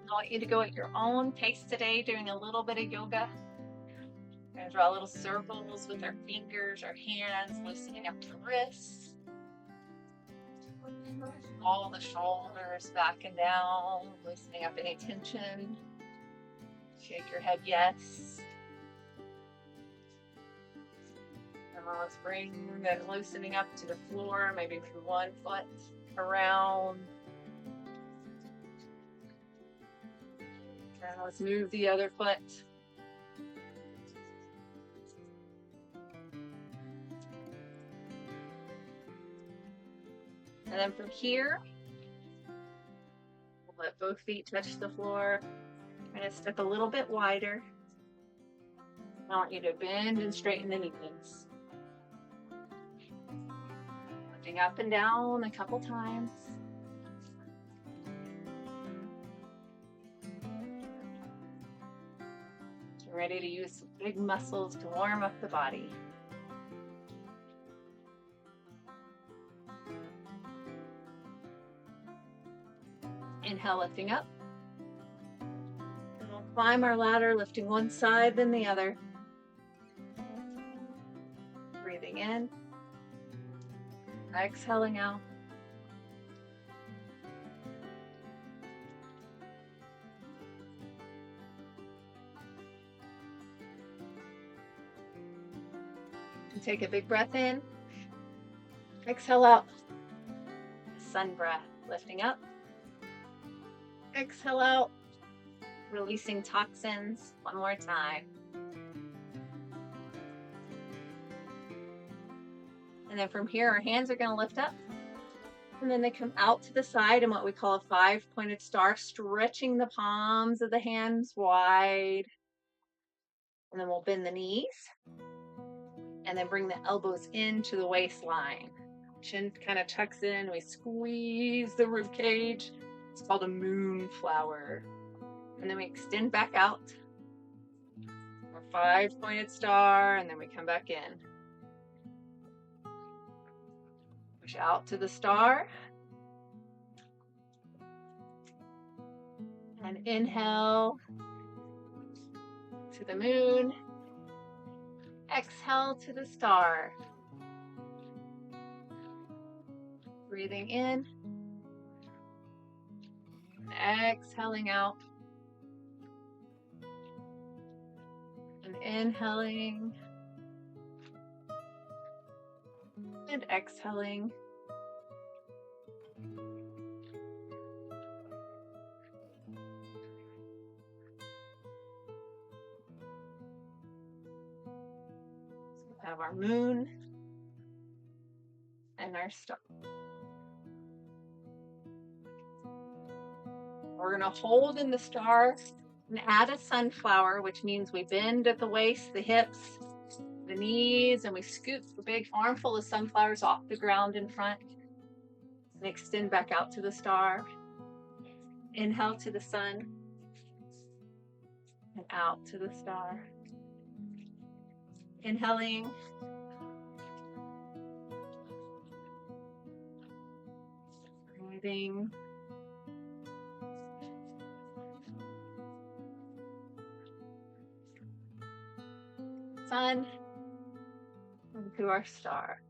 I want you to go at your own pace today, doing a little bit of yoga. We're going to draw little circles with our fingers, our hands, loosening up the wrists. All the shoulders back and down, loosening up any tension. Shake your head yes. And let's bring that loosening up to the floor, maybe through one foot around. And let's move the other foot. And then from here, we'll let both feet touch the floor. I'm going to step a little bit wider. I want you to bend and straighten the knees. Lifting up and down a couple times. You're ready to use some big muscles to warm up the body. Inhale, lifting up. And we'll climb our ladder, lifting one side then the other. Breathing in. Exhaling out. And take a big breath in. Exhale out. Sun breath, lifting up. Exhale out, releasing toxins. One more time. And then from here, our hands are going to lift up. And then they come out to the side in what we call a 5-pointed star, stretching the palms of the hands wide. And then we'll bend the knees. And then bring the elbows into the waistline. Chin kind of tucks in. We squeeze the rib cage. It's called a moonflower. And then we extend back out. Our 5-pointed star, and then we come back in. Push out to the star. And inhale to the moon. Exhale to the star. Breathing in. Exhaling out. And inhaling. And exhaling. So we have our moon and our star. We're going to hold in the star and add a sunflower, which means we bend at the waist, the hips, the knees, and we scoop a big armful of sunflowers off the ground in front and extend back out to the star. Inhale to the sun and out to the star. Inhaling. Breathing. Sun and to our star.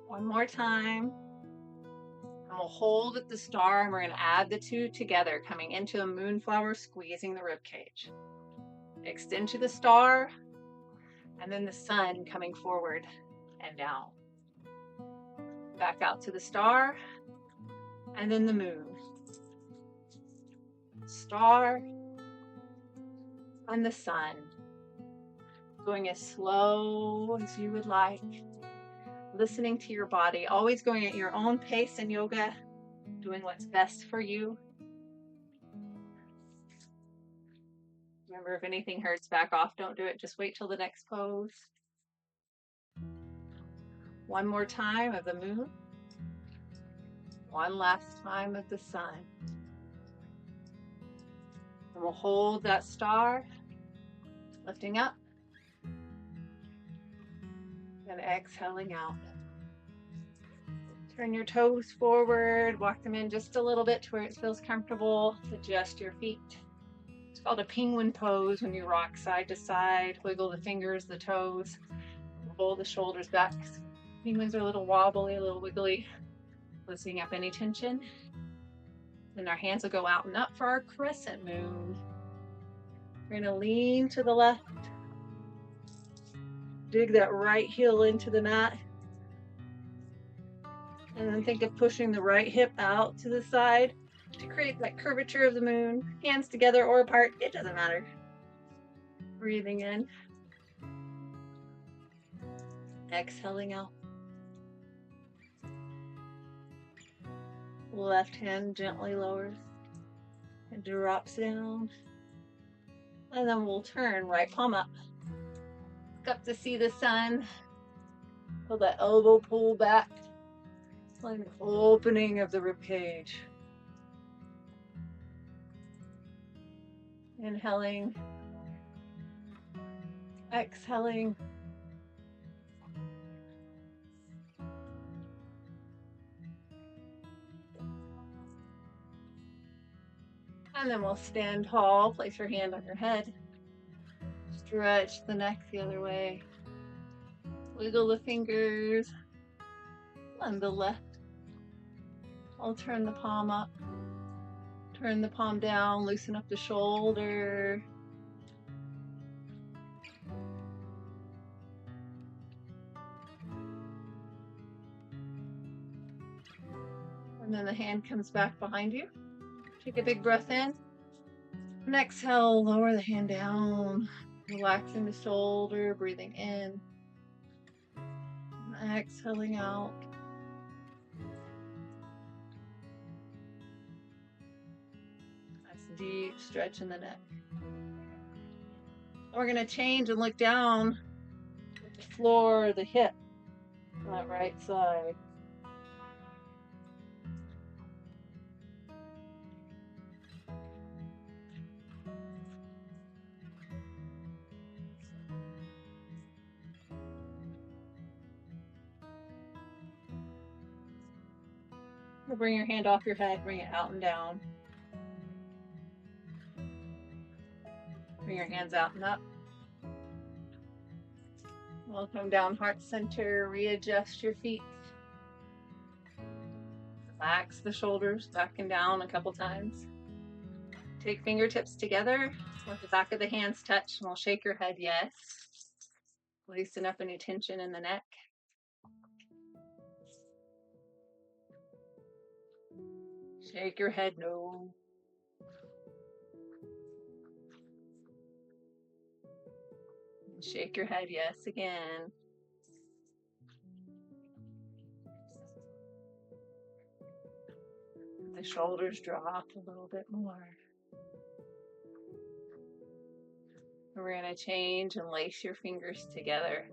One more time. And we'll hold at the star and we're going to add the two together, coming into a moonflower, squeezing the rib cage. Extend to the star and then the sun coming forward and down. Back out to the star and then the moon. Star and the sun. Going as slow as you would like. Listening to your body, always going at your own pace in yoga, doing what's best for you. Remember, if anything hurts, back off. Don't do it. Just wait till the next pose. One more time of the moon One last time with the sun. And we'll hold that star, lifting up and exhaling out. Turn your toes forward, walk them in just a little bit to where it feels comfortable. Adjust your feet. It's called a penguin pose when you rock side to side. Wiggle the fingers, the toes, roll the shoulders back. Penguins are a little wobbly, a little wiggly. Loosening up any tension. Then our hands will go out and up for our crescent moon. We're gonna lean to the left. Dig that right heel into the mat. And then think of pushing the right hip out to the side to create that curvature of the moon. Hands together or apart, it doesn't matter. Breathing in. Exhaling out. Left hand gently lowers and drops down. And then we'll turn right palm up. Look up to see the sun. Pull that elbow pull back. Like an opening of the ribcage. Inhaling. Exhaling. And then we'll stand tall. Place your hand on your head. Stretch the neck the other way. Wiggle the fingers on the left. I'll turn the palm up. Turn the palm down. Loosen up the shoulder. And then the hand comes back behind you. Take a big breath in. And exhale, lower the hand down. Relaxing the shoulder, breathing in. And exhaling out. Nice deep stretch in the neck. We're going to change and look down at the floor, the hip, on that right side. Bring your hand off your head, bring it out and down. Bring your hands out and up. Welcome down, heart center. Readjust your feet. Relax the shoulders, back and down a couple times. Take fingertips together. Let the back of the hands touch, and we'll shake your head yes. Loosen up any tension in the neck. Shake your head no. And shake your head yes again. The shoulders drop a little bit more. We're going to change and lace your fingers together.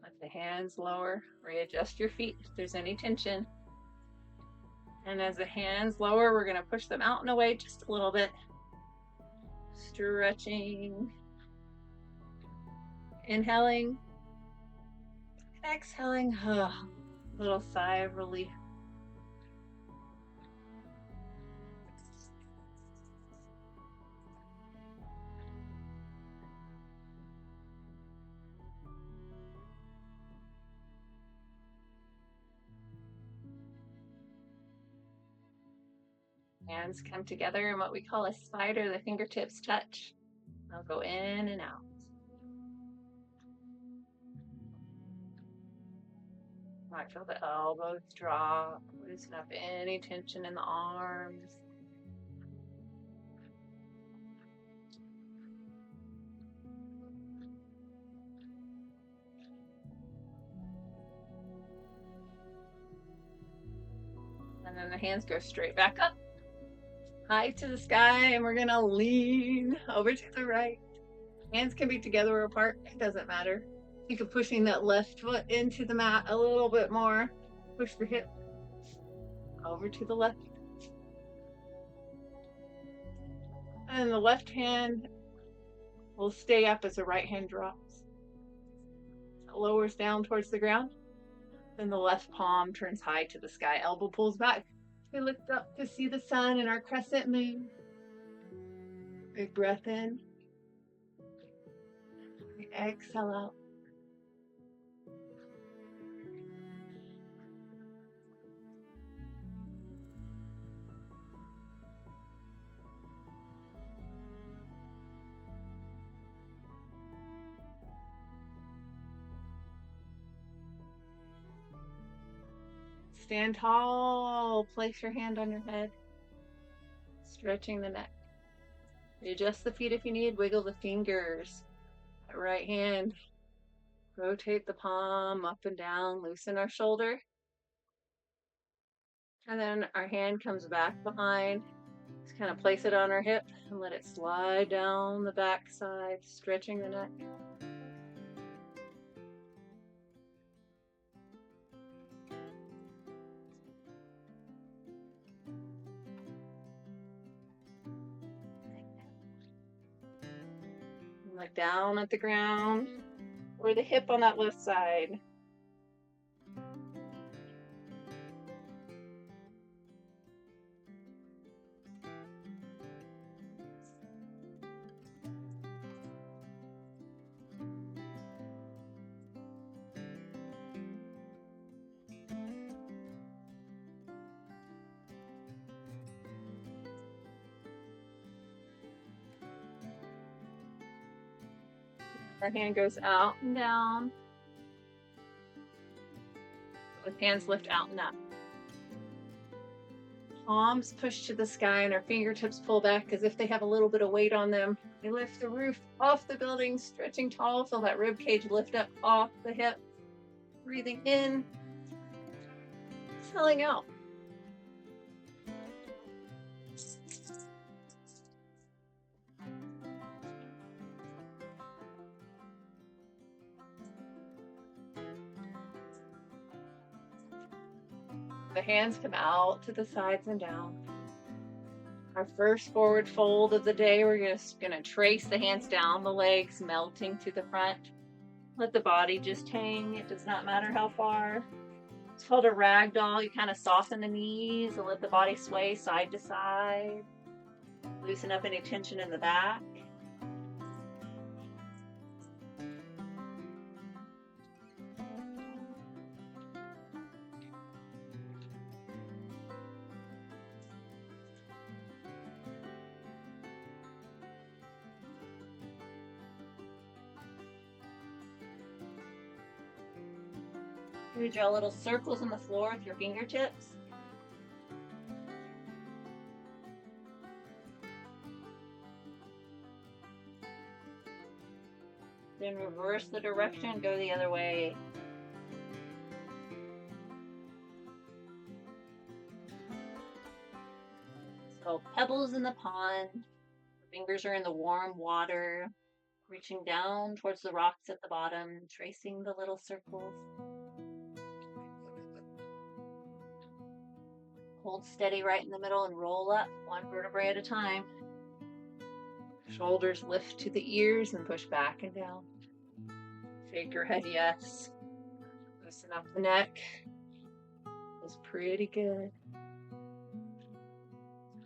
Let the hands lower. Readjust your feet if there's any tension. And as the hands lower, we're going to push them out and away just a little bit. Stretching. Inhaling. Exhaling. Little sigh of relief. Hands come together in what we call a spider. The fingertips touch. They'll go in and out. Might feel the elbows drop. Loosen up any tension in the arms. And then the hands go straight back up. High to the sky, and we're gonna lean over to the right. Hands can be together or apart, it doesn't matter. Think of pushing that left foot into the mat a little bit more. Push the hip over to the left. And the left hand will stay up as the right hand drops. It lowers down towards the ground. Then the left palm turns high to the sky. Elbow pulls back. We look up to see the sun and our crescent moon. Big breath in. Exhale out. Stand tall. Place your hand on your head. Stretching the neck. Adjust the feet if you need. Wiggle the fingers. Right hand. Rotate the palm up and down. Loosen our shoulder. And then our hand comes back behind. Just kind of place it on our hip and let it slide down the back side, stretching the neck. Look down at the ground or the hip on that left side. Our hand goes out and down. Both hands lift out and up. Palms push to the sky and our fingertips pull back as if they have a little bit of weight on them. They lift the roof off the building, stretching tall. Feel that rib cage lift up off the hip. Breathing in, exhaling out. The hands come out to the sides and down. Our first forward fold of the day, we're just going to trace the hands down the legs, melting to the front. Let the body just hang. It does not matter how far. It's called a ragdoll. You kind of soften the knees and let the body sway side to side. Loosen up any tension in the back. You draw little circles on the floor with your fingertips. Then reverse the direction, go the other way. So pebbles in the pond. Fingers are in the warm water. Reaching down towards the rocks at the bottom, tracing the little circles. Hold steady right in the middle and roll up one vertebrae at a time. Shoulders lift to the ears and push back and down. Shake your head yes. Loosen up the neck. Feels pretty good.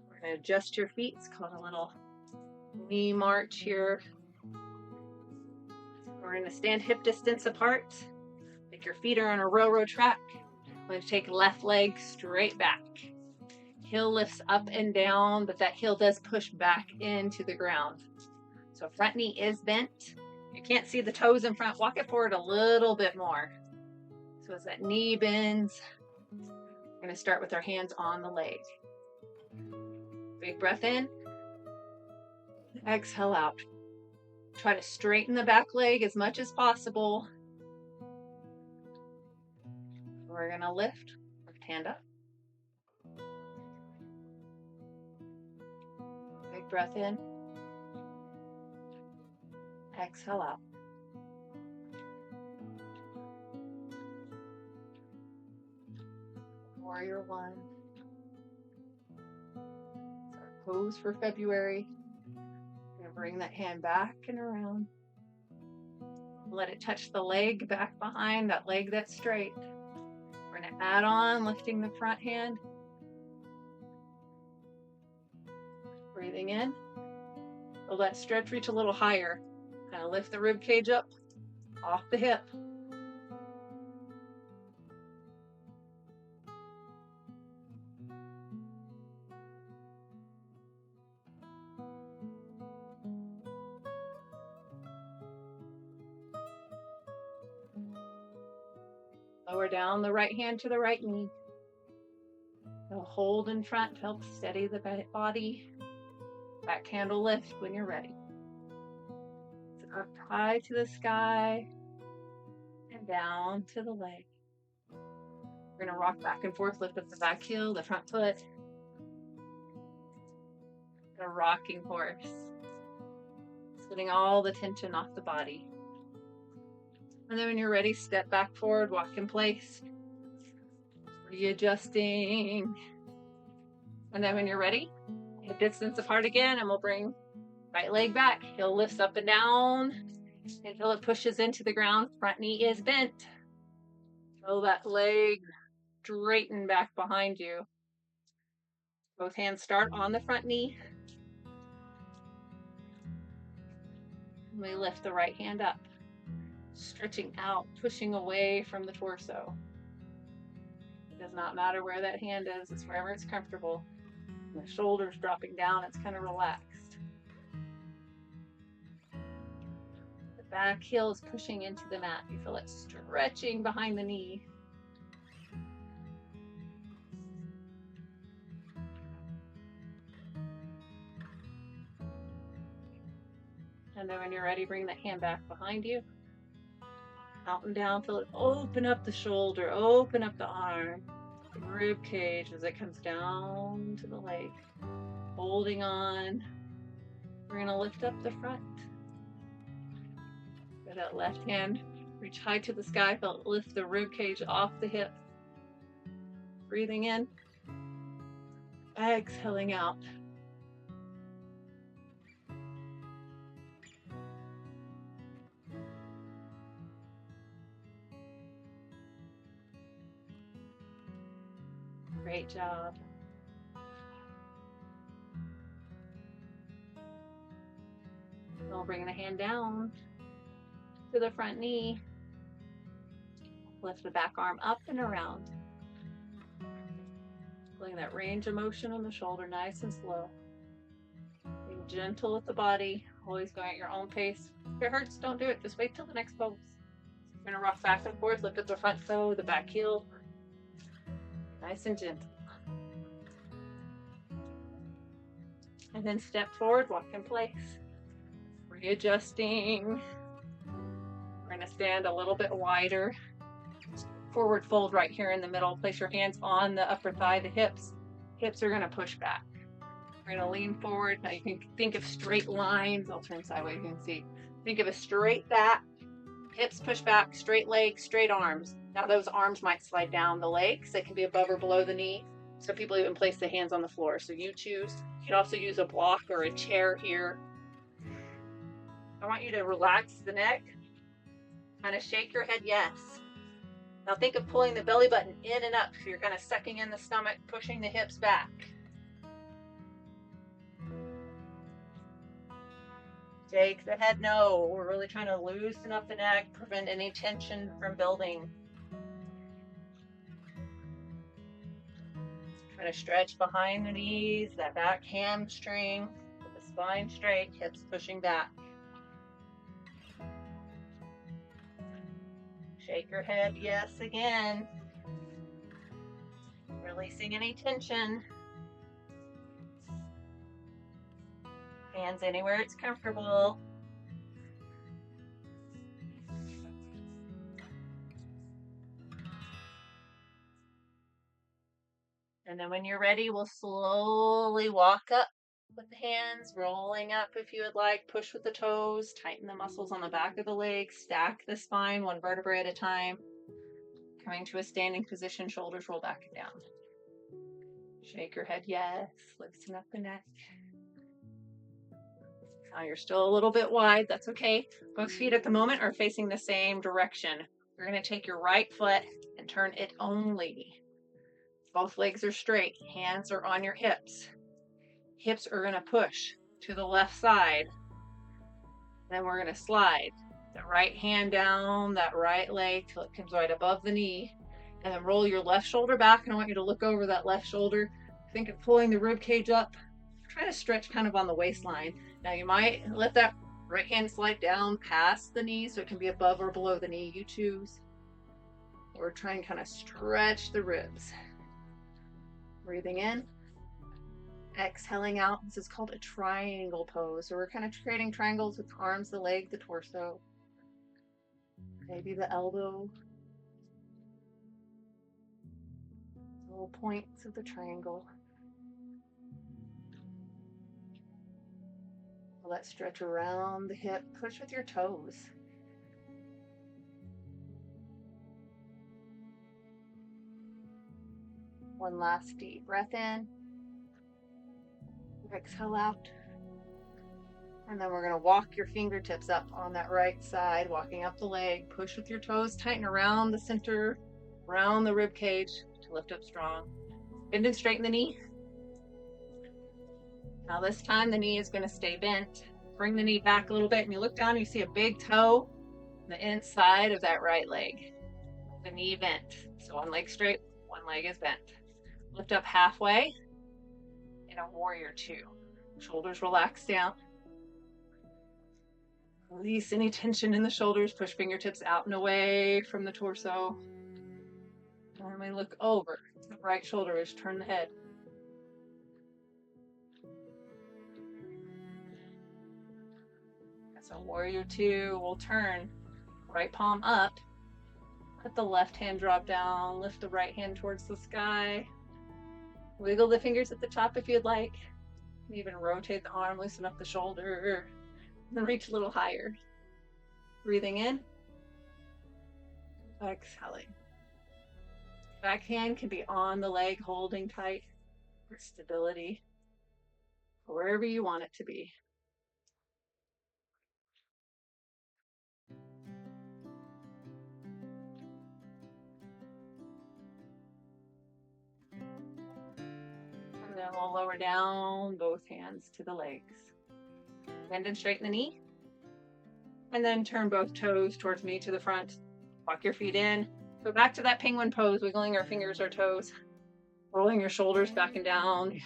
We're going to adjust your feet. It's called a little knee march here. We're going to stand hip distance apart. Like your feet are on a railroad track. We're going to take left leg straight back. Heel lifts up and down, but that heel does push back into the ground. So front knee is bent. You can't see the toes in front. Walk it forward a little bit more. So as that knee bends, we're going to start with our hands on the leg. Big breath in. Exhale out. Try to straighten the back leg as much as possible. We're going to lift. Left hand up. Big breath in. Exhale out. Warrior one. pose for February. Gonna bring that hand back and around. Let it touch the leg back behind, that leg that's straight. We're gonna add on, lifting the front hand. Breathing in. Let that stretch reach a little higher. Kind of lift the rib cage up off the hip. Lower down the right hand to the right knee. Now hold in front to help steady the body. Back hand will lift when you're ready. So up high to the sky and down to the leg. We're going to rock back and forth, lift up the back heel, the front foot. A rocking horse. Getting all the tension off the body. And then when you're ready, step back forward, walk in place. Readjusting. And then when you're ready, hip distance apart again, and we'll bring right leg back. Heel lifts up and down until it pushes into the ground. Front knee is bent. Feel that leg straighten back behind you. Both hands start on the front knee. And we lift the right hand up. Stretching out, pushing away from the torso. It does not matter where that hand is, it's wherever it's comfortable. And the shoulders dropping down, it's kind of relaxed. The back heel is pushing into the mat. You feel it stretching behind the knee. And then when you're ready, bring that hand back behind you. Out and down, feel it open up the shoulder, open up the arm, the rib cage as it comes down to the leg. Holding on. We're going to lift up the front. With that left hand, reach high to the sky, feel it lift the rib cage off the hip. Breathing in. Exhaling out. Great job. We'll bring the hand down to the front knee. Lift the back arm up and around. Feeling that range of motion on the shoulder, nice and slow. Being gentle with the body, always going at your own pace. If it hurts, don't do it. Just wait till the next pose. We're gonna rock back and forth, lift up the front toe, the back heel. Nice and gentle. And then step forward, walk in place. Readjusting. We're going to stand a little bit wider. Forward fold right here in the middle. Place your hands on the upper thigh, the hips. Hips are going to push back. We're going to lean forward. Now you can think of straight lines. I'll turn sideways, you can see. Think of a straight back. Hips push back, straight legs, straight arms. Now those arms might slide down the legs. They can be above or below the knee. So people even place the hands on the floor. So you choose. You can also use a block or a chair here. I want you to relax the neck. Kind of shake your head, yes. Now think of pulling the belly button in and up. So you're kind of sucking in the stomach, pushing the hips back. Shake the head, no. We're really trying to loosen up the neck, prevent any tension from building. Trying to stretch behind the knees, that back hamstring, with the spine straight, hips pushing back. Shake your head, yes, again. Releasing any tension. Hands anywhere it's comfortable. And then when you're ready, we'll slowly walk up with the hands, rolling up if you would like. Push with the toes, tighten the muscles on the back of the legs, stack the spine one vertebrae at a time. Coming to a standing position, shoulders roll back and down. Shake your head, yes. Loosen up the neck. Now you're still a little bit wide. That's okay. Both feet at the moment are facing the same direction. You're going to take your right foot and turn it only. Both legs are straight. Hands are on your hips. Hips are going to push to the left side. Then we're going to slide the right hand down that right leg till it comes right above the knee. And then roll your left shoulder back. And I want you to look over that left shoulder. Think of pulling the rib cage up. Try to stretch kind of on the waistline. Now you might let that right hand slide down past the knee so it can be above or below the knee. You choose. Or try and kind of stretch the ribs. Breathing in. Exhaling out. This is called a triangle pose. So we're kind of creating triangles with the arms, the leg, the torso. Maybe the elbow. Little points of the triangle. Let stretch around the hip. Push with your toes. One last deep breath in. Exhale out. And then we're going to walk your fingertips up on that right side, walking up the leg. Push with your toes, tighten around the center, around the rib cage to lift up strong. Bend and straighten the knee. Now this time the knee is going to stay bent. Bring the knee back a little bit and you look down and you see a big toe on the inside of that right leg. The knee bent. So one leg straight, one leg is bent. Lift up halfway in a warrior two. Shoulders relax down. Release any tension in the shoulders. Push fingertips out and away from the torso. And we look over. The right shoulder is turn the head. So warrior two, we'll turn right palm up. Let the left hand drop down. Lift the right hand towards the sky. Wiggle the fingers at the top if you'd like. Even rotate the arm, loosen up the shoulder. Then reach a little higher. Breathing in. Exhaling. Back hand can be on the leg, holding tight for stability. Wherever you want it to be. And then we'll lower down both hands to the legs. Bend and straighten the knee. And then turn both toes towards me to the front. Walk your feet in. Go back to that penguin pose, wiggling our fingers or toes. Rolling your shoulders back and down.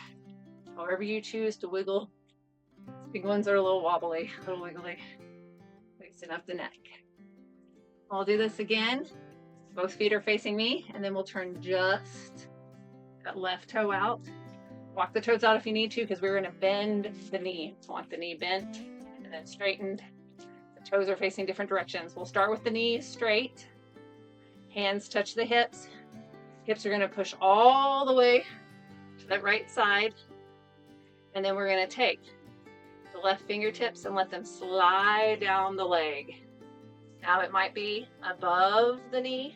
However you choose to wiggle. Penguins are a little wobbly, a little wiggly. Loosen up the neck. I'll do this again. Both feet are facing me, and then we'll turn just that left toe out. Walk the toes out if you need to, because we're going to bend the knee. Want the knee bent and then straightened. The toes are facing different directions. We'll start with the knee straight. Hands touch the hips. Hips are going to push all the way to that right side. And then we're going to take the left fingertips and let them slide down the leg. Now it might be above the knee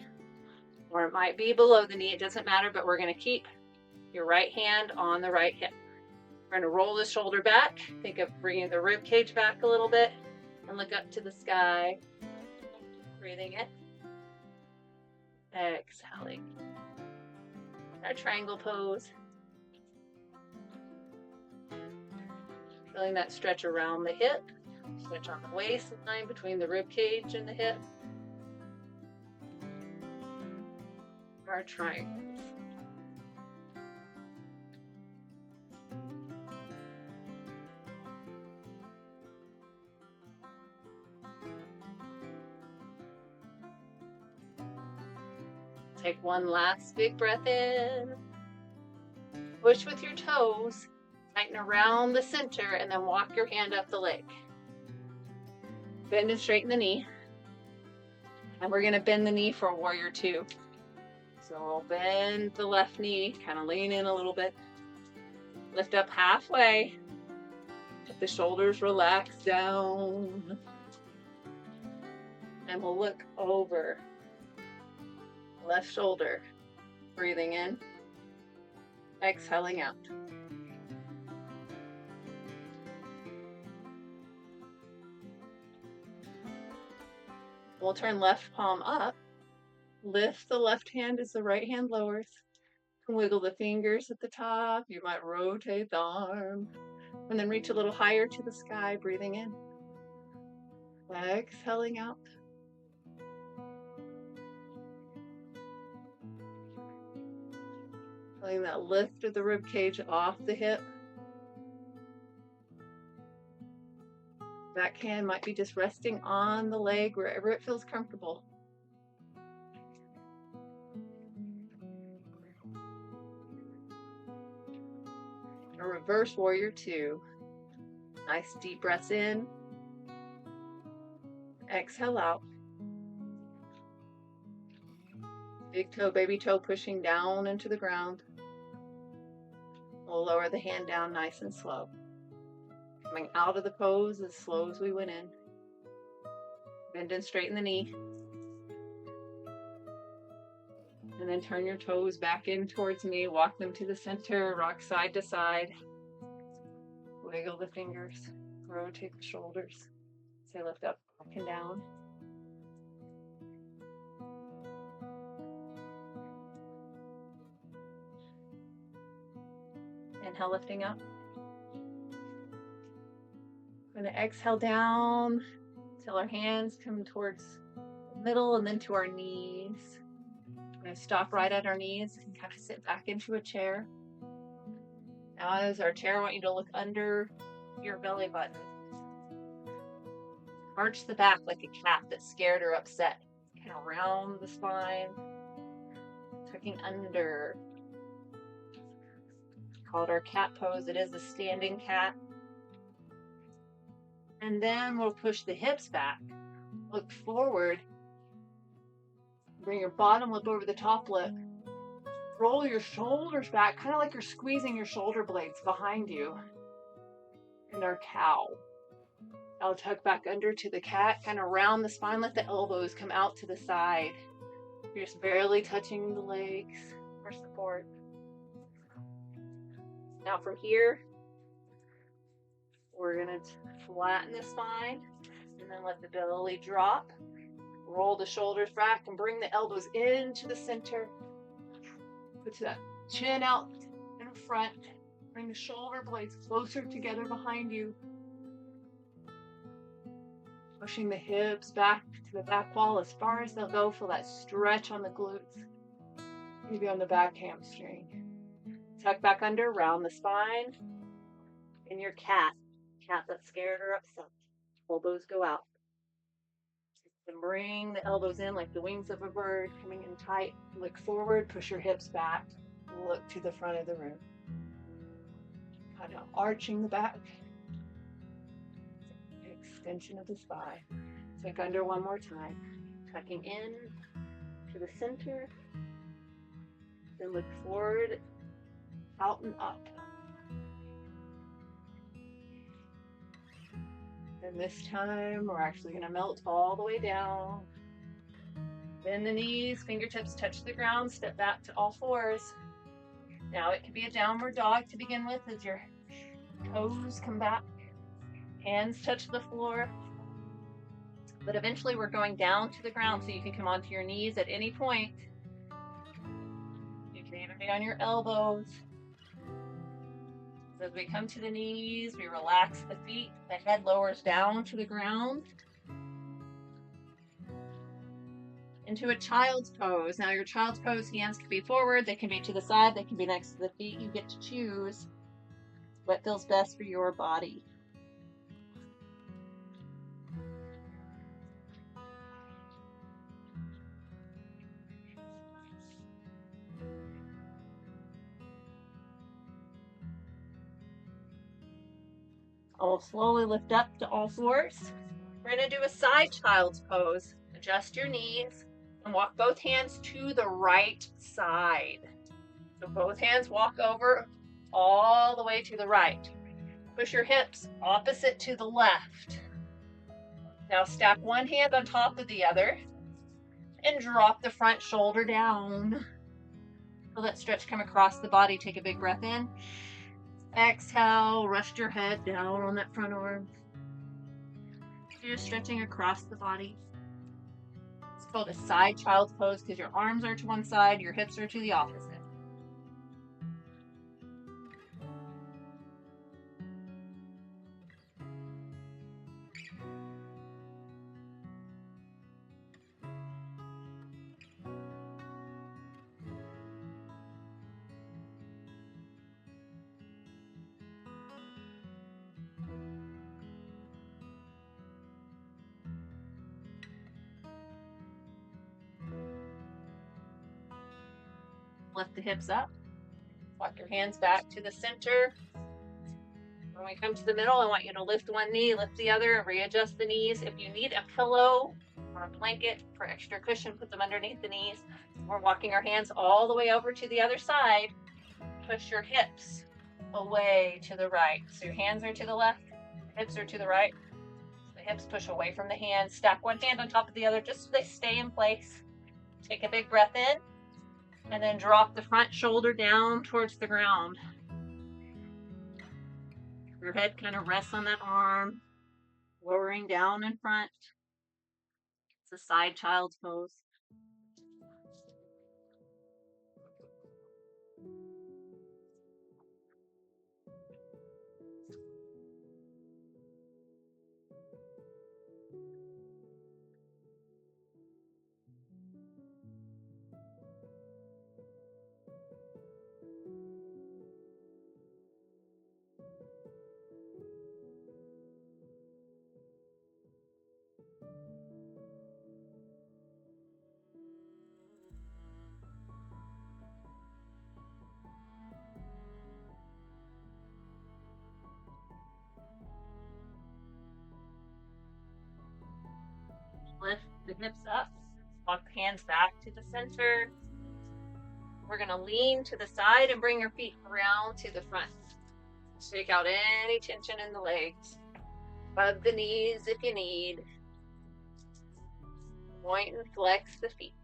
or it might be below the knee. It doesn't matter, but we're going to keep your right hand on the right hip. We're going to roll the shoulder back. Think of bringing the rib cage back a little bit and look up to the sky. Breathing in. Exhaling. Our triangle pose. Feeling that stretch around the hip. Stretch on the waistline between the rib cage and the hip. Our triangles. Take one last big breath in. Push with your toes. Tighten around the center and then walk your hand up the leg. Bend and straighten the knee. And we're going to bend the knee for warrior two. So we'll bend the left knee, kind of lean in a little bit. Lift up halfway. Let the shoulders relax down. And we'll look over. Left shoulder. Breathing in. Exhaling out. We'll turn left palm up. Lift the left hand as the right hand lowers. Wiggle the fingers at the top. You might rotate the arm. And then reach a little higher to the sky, breathing in. Exhaling out. Feeling that lift of the rib cage off the hip. Back hand might be just resting on the leg wherever it feels comfortable. A reverse warrior 2. Nice deep breaths in. Exhale out. Big toe, baby toe pushing down into the ground. We'll lower the hand down nice and slow. Coming out of the pose as slow as we went in. Bend and straighten the knee. And then turn your toes back in towards me. Walk them to the center. Rock side to side. Wiggle the fingers. Rotate the shoulders. Say lift up, up and down. Inhale, lifting up. We're going to exhale down till our hands come towards the middle and then to our knees. We're going to stop right at our knees and kind of sit back into a chair. Now as our chair, I want you to look under your belly button. Arch the back like a cat that's scared or upset. Kind of round the spine. Tucking under. Call it our cat pose. It is a standing cat. And then we'll push the hips back. Look forward. Bring your bottom lip over the top lip. Roll your shoulders back, kind of like you're squeezing your shoulder blades behind you. And our cow. I'll tuck back under to the cat, kind of round the spine, let the elbows come out to the side. You're just barely touching the legs for support. Now from here, we're going to flatten the spine and then let the belly drop. Roll the shoulders back and bring the elbows into the center. Put that chin out in front. Bring the shoulder blades closer together behind you. Pushing the hips back to the back wall as far as they'll go. Feel that stretch on the glutes. Maybe on the back hamstring. Tuck back under, round the spine. In your cat that's scared or upset. Elbows go out. And bring the elbows in like the wings of a bird, coming in tight. Look forward, push your hips back. Look to the front of the room. Kind of arching the back. Extension of the spine. Tuck under one more time. Tucking in to the center. Then look forward, out and up. And this time, we're actually going to melt all the way down. Bend the knees, fingertips touch the ground, step back to all fours. Now it could be a downward dog to begin with as your toes come back. Hands touch the floor. But eventually we're going down to the ground so you can come onto your knees at any point. You can even be on your elbows. As we come to the knees, we relax the feet. The head lowers down to the ground. Into a child's pose. Now your child's pose, hands can be forward, they can be to the side, they can be next to the feet. You get to choose what feels best for your body. I'll slowly lift up to all fours. We're going to do a side child's pose. Adjust your knees and walk both hands to the right side. So both hands walk over all the way to the right. Push your hips opposite to the left. Now stack one hand on top of the other and drop the front shoulder down. So let stretch come across the body. Take a big breath in. Exhale, rest your head down on that front arm. You're stretching across the body. called a side child's pose because your arms are to one side, your hips are to the opposite. Lift the hips up. Walk your hands back to the center. When we come to the middle, I want you to lift one knee, lift the other, and readjust the knees. If you need a pillow or a blanket for extra cushion, put them underneath the knees. We're walking our hands all the way over to the other side. Push your hips away to the right. So your hands are to the left, hips are to the right. The hips push away from the hands. Stack one hand on top of the other just so they stay in place. Take a big breath in, and then drop the front shoulder down towards the ground. Your head kind of rests on that arm, lowering down in front. It's a side child's pose. Lift the hips up, walk the hands back to the center. We're going to lean to the side and bring your feet around to the front. Shake out any tension in the legs. Hug the knees if you need. Point and flex the feet.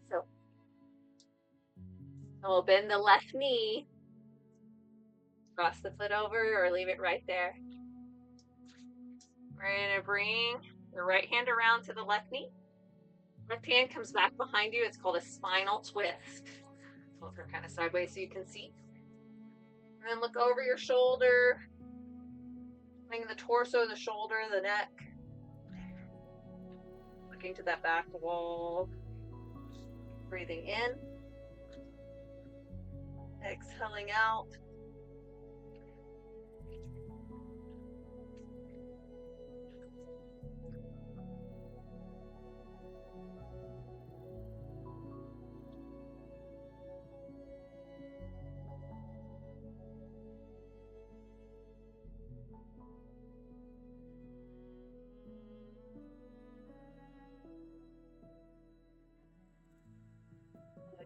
So we'll bend the left knee. Cross the foot over or leave it right there. We're going to bring the right hand around to the left knee. Left hand comes back behind you. It's called a spinal twist. Flip her kind of sideways so you can see. And then look over your shoulder. Bring the torso, the shoulder, the neck. Looking to that back wall. Breathing in. Exhaling out.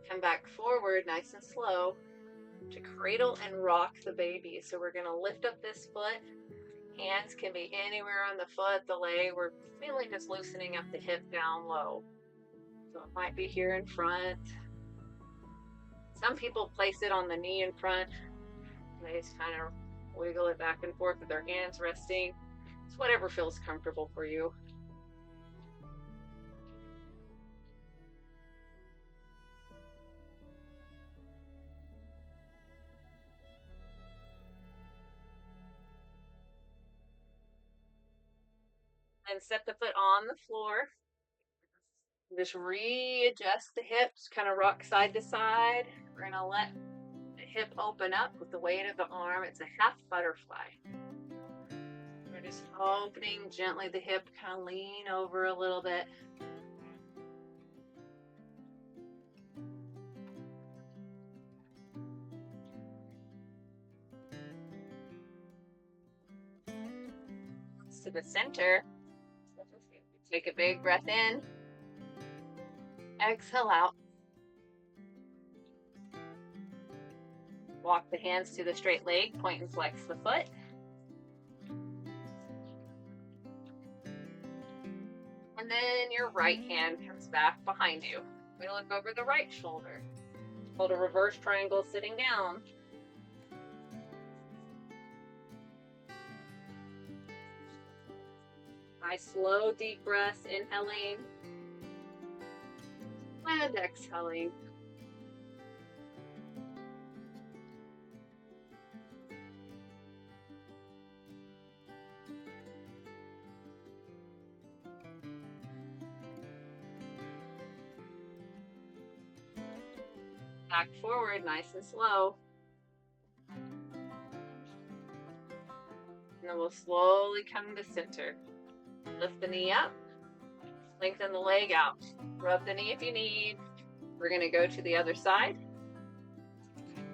Come back forward nice and slow to cradle and rock the baby. So we're going to lift up this foot. Hands can be anywhere on the foot, the leg. We're really just loosening up the hip down low. So it might be here in front. Some people place it on the knee in front. They just kind of wiggle it back and forth with their hands resting. It's whatever feels comfortable for you. And set the foot on the floor. Just readjust the hips, kind of rock side to side. We're going to let the hip open up with the weight of the arm. It's a half butterfly. We're just opening gently the hip, kind of lean over a little bit. To the center. Take a big breath in. Exhale out. Walk the hands to the straight leg, point and flex the foot. And then your right hand comes back behind you. We look over the right shoulder. Hold a reverse triangle sitting down. Nice slow deep breaths, inhaling and exhaling. Back forward, nice and slow. And then we'll slowly come to center. Lift the knee up, lengthen the leg out. Rub the knee if you need. We're gonna go to the other side.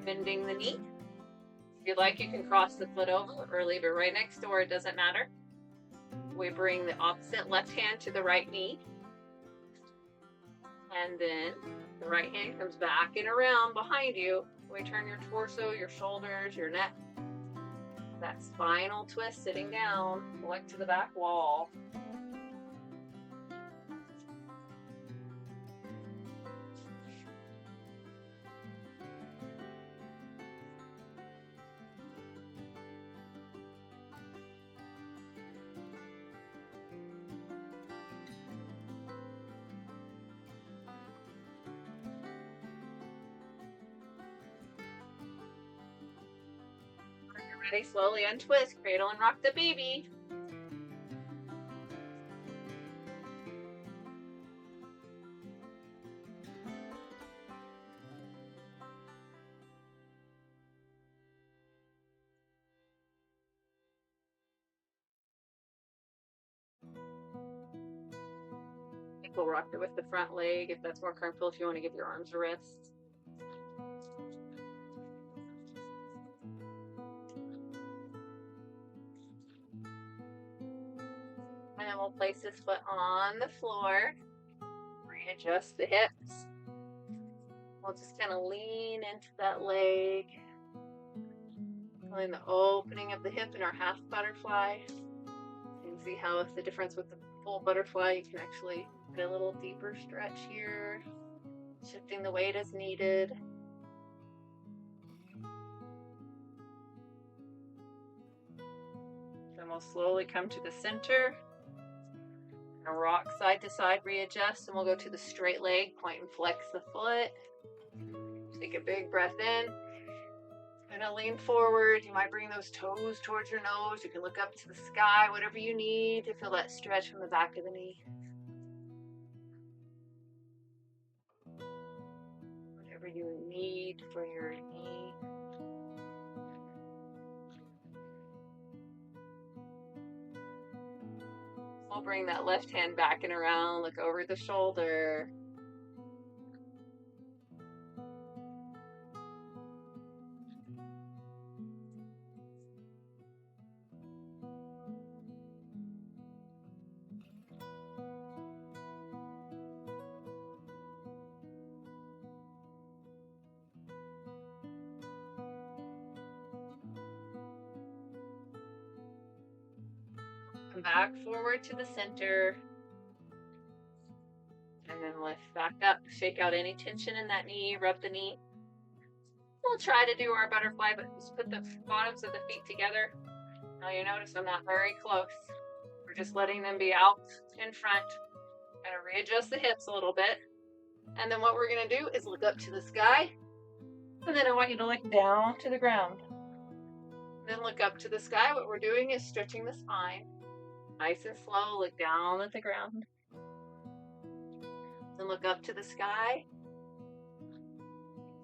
Bending the knee. If you'd like, you can cross the foot over or leave it right next door, it doesn't matter. We bring the opposite left hand to the right knee. And then the right hand comes back and around behind you. We turn your torso, your shoulders, your neck. That spinal twist sitting down, going to the back wall. Ready, slowly untwist, cradle and rock the baby. We'll rock it with the front leg if that's more comfortable, if you want to give your arms a rest. And then we'll place this foot on the floor. Readjust the hips. We'll just kind of lean into that leg. Feeling the opening of the hip in our half butterfly. You can see how it's the difference with the full butterfly. You can actually get a little deeper stretch here. Shifting the weight as needed. Then we'll slowly come to the center. And rock side to side, readjust, and we'll go to the straight leg, point and flex the foot. Take a big breath in. Kind of lean forward. You might bring those toes towards your nose. You can look up to the sky, whatever you need to feel that stretch from the back of the knee. Whatever you need for your knee. We'll bring that left hand back and around, look over the shoulder. Come back forward to the center. And then lift back up, shake out any tension in that knee, rub the knee. We'll try to do our butterfly, but just put the bottoms of the feet together. Now you notice I'm not very close. We're just letting them be out in front. Kind of readjust the hips a little bit. And then what we're gonna do is look up to the sky. And then I want you to look down to the ground. Then look up to the sky. What we're doing is stretching the spine. Nice and slow, look down at the ground. Then look up to the sky.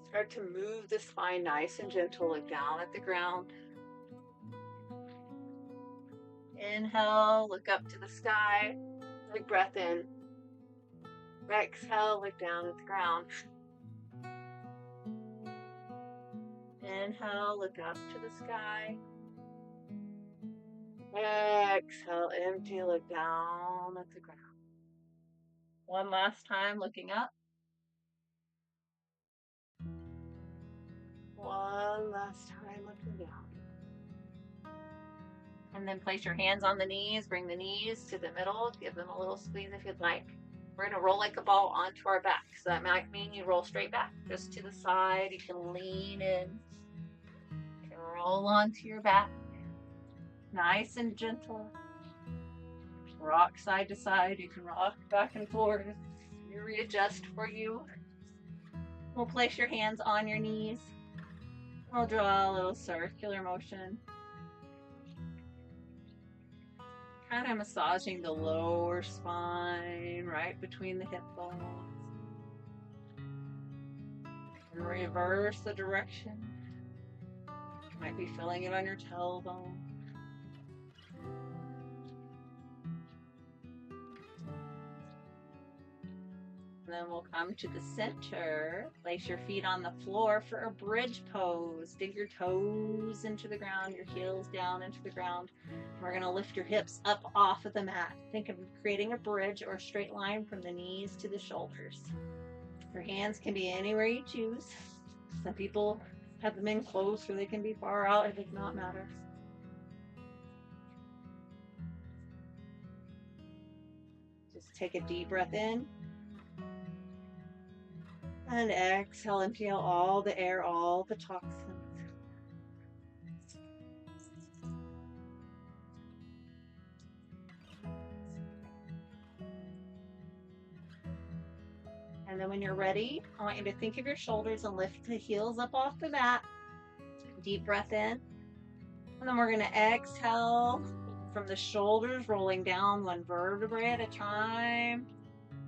Start to move the spine nice and gentle, look down at the ground. Inhale, look up to the sky. Big breath in. Exhale, look down at the ground. Inhale, look up to the sky. Exhale, empty, look down at the ground. One last time, looking up. One last time, looking down. And then place your hands on the knees, bring the knees to the middle, give them a little squeeze if you'd like. We're gonna roll like a ball onto our back. So that might mean you roll straight back, just to the side. You can lean in. You can roll onto your back. Nice and gentle. rock side to side. You can rock back and forth. You readjust for you. We'll place your hands on your knees. We'll draw a little circular motion. Kind of massaging the lower spine, right between the hip bones. And reverse the direction. You might be feeling it on your tailbone. And then we'll come to the center. Place your feet on the floor for a bridge pose. Dig your toes into the ground, your heels down into the ground. We're going to lift your hips up off of the mat. Think of creating a bridge or a straight line from the knees to the shoulders. Your hands can be anywhere you choose. Some people have them in close or they can be far out. It does not matter. Just take a deep breath in. And exhale, empty out all the air, all the toxins. And then when you're ready, I want you to think of your shoulders and lift the heels up off the mat. Deep breath in. And then we're going to exhale from the shoulders, rolling down one vertebrae at a time.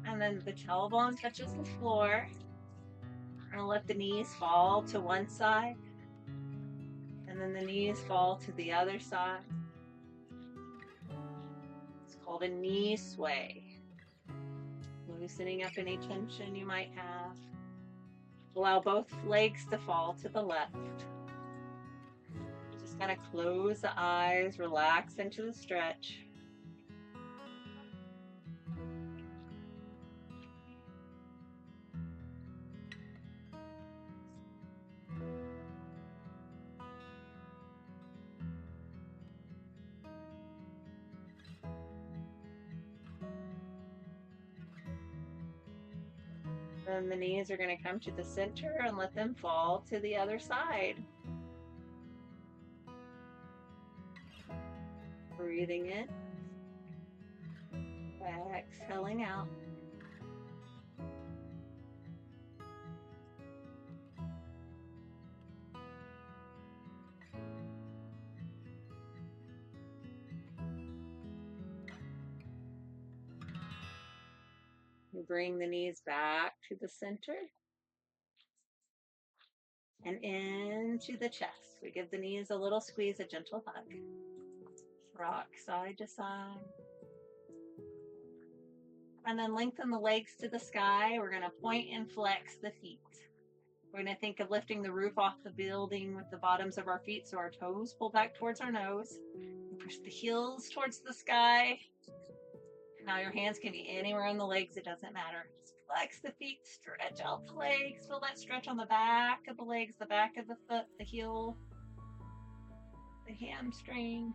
And then the tailbone touches the floor. We're going to let the knees fall to one side. And then the knees fall to the other side. It's called a knee sway. Loosening up any tension you might have. Allow both legs to fall to the left. Just kind of close the eyes, relax into the stretch. Then the knees are going to come to the center and let them fall to the other side. Breathing in. Exhaling out. You bring the knees back to the center and into the chest. We give the knees a little squeeze, a gentle hug. Rock side to side. And then lengthen the legs to the sky. We're going to point and flex the feet. We're going to think of lifting the roof off the building with the bottoms of our feet so our toes pull back towards our nose. Push the heels towards the sky. Now your hands can be anywhere on the legs, it doesn't matter. Just flex the feet, stretch out the legs. Feel that stretch on the back of the legs, the back of the foot, the heel, the hamstring.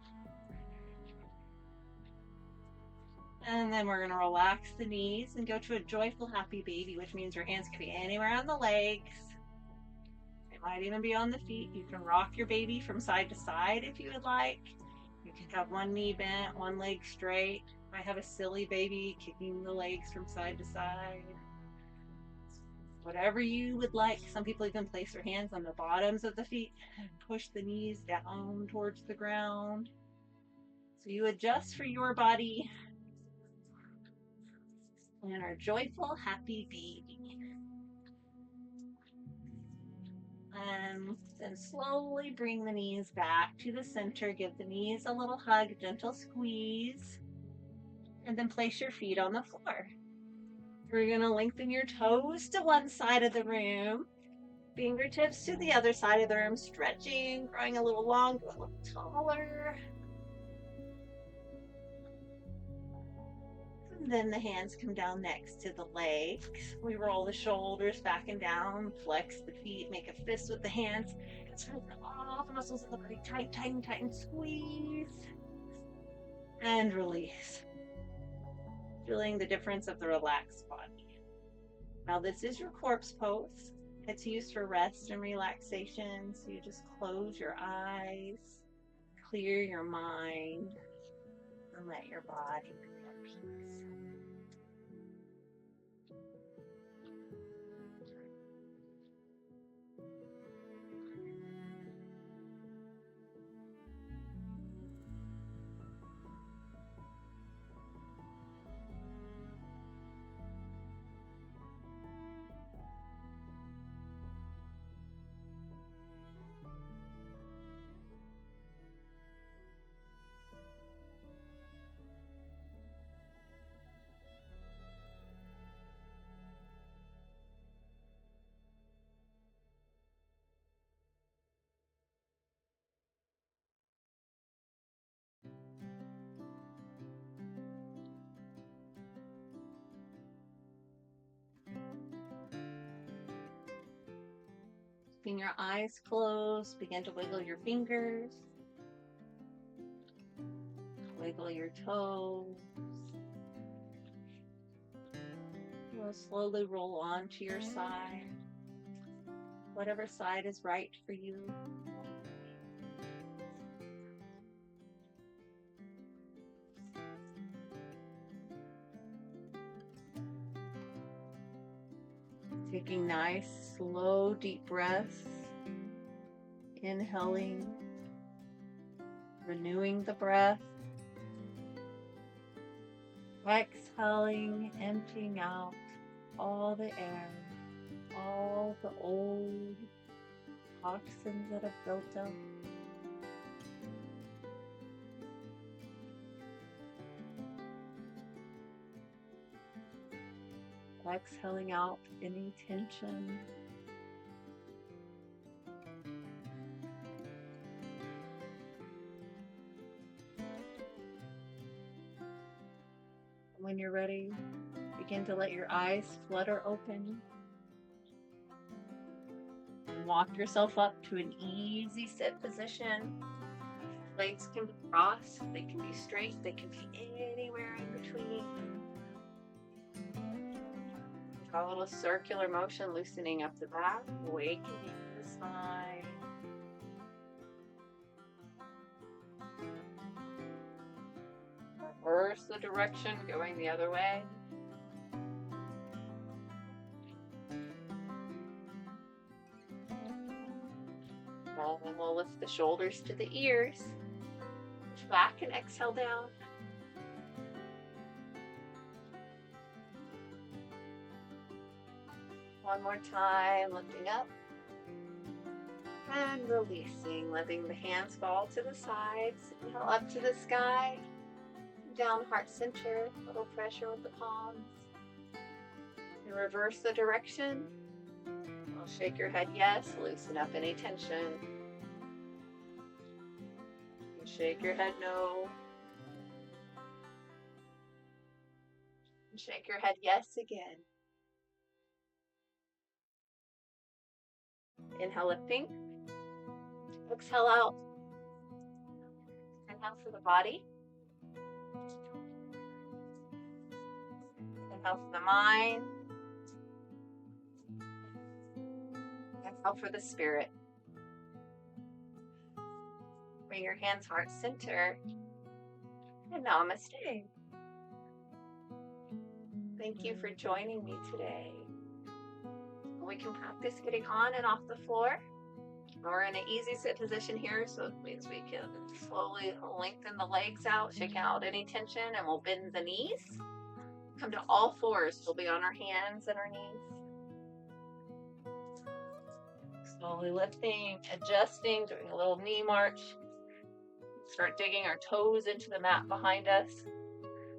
And then we're going to relax the knees and go to a joyful, happy baby, which means your hands can be anywhere on the legs. It might even be on the feet. You can rock your baby from side to side if you would like. You can have one knee bent, one leg straight. I have a silly baby kicking the legs from side to side. Whatever you would like. Some people even place their hands on the bottoms of the feet and push the knees down towards the ground. So you adjust for your body and our joyful, happy baby. And then slowly bring the knees back to the center. Give the knees a little hug, gentle squeeze. And then place your feet on the floor. We're going to lengthen your toes to one side of the room. Fingertips to the other side of the room. Stretching, growing a little longer, a little taller. And then the hands come down next to the legs. We roll the shoulders back and down. Flex the feet. Make a fist with the hands. Squeeze all the muscles of the body. Tighten, tighten, tighten. Squeeze. And release. Feeling the difference of the relaxed body. Now this is your corpse pose. It's used for rest and relaxation. So you just close your eyes, clear your mind, and let your body relax. peace. Keeping your eyes closed, begin to wiggle your fingers, wiggle your toes. You'll slowly roll onto your side, whatever side is right for you. Taking nice, slow, deep breaths. Inhaling, renewing the breath. Exhaling, emptying out all the air, all the old toxins that have built up. Exhaling out any tension. When you're ready, begin to let your eyes flutter open. And walk yourself up to an easy sit position. Legs can be crossed, they can be straight, they can be anywhere in between. Draw a little circular motion, loosening up the back, awakening the spine. Reverse the direction, going the other way. And then we'll lift the shoulders to the ears. Push back and exhale down. One more time, lifting up and releasing, letting the hands fall to the sides. Inhale up to the sky, down heart center, a little pressure with the palms. And reverse the direction. I'll shake your head yes, loosen up any tension. And shake your head no. And shake your head yes again. Inhale, lifting. Exhale out. Inhale for the body. Inhale for the mind. Exhale for the spirit. Bring your hands heart center. And namaste. Thank you for joining me today. We can practice getting on and off the floor. We're in an easy sit position here, so it means we can slowly lengthen the legs out, shake out any tension, and we'll bend the knees. Come to all fours. We'll be on our hands and our knees. Slowly lifting, adjusting, doing a little knee march. Start digging our toes into the mat behind us.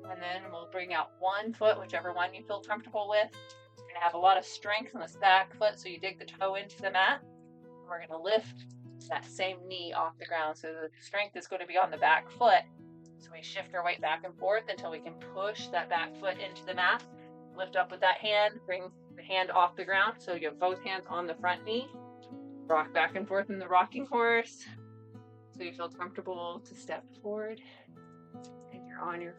And then we'll bring out one foot, whichever one you feel comfortable with. You're going to have a lot of strength in this back foot, so you dig the toe into the mat. We're going to lift that same knee off the ground, so the strength is going to be on the back foot. So we shift our weight back and forth until we can push that back foot into the mat. Lift up with that hand, bring the hand off the ground, so you have both hands on the front knee. Rock back and forth in the rocking horse, so you feel comfortable to step forward. And you're on your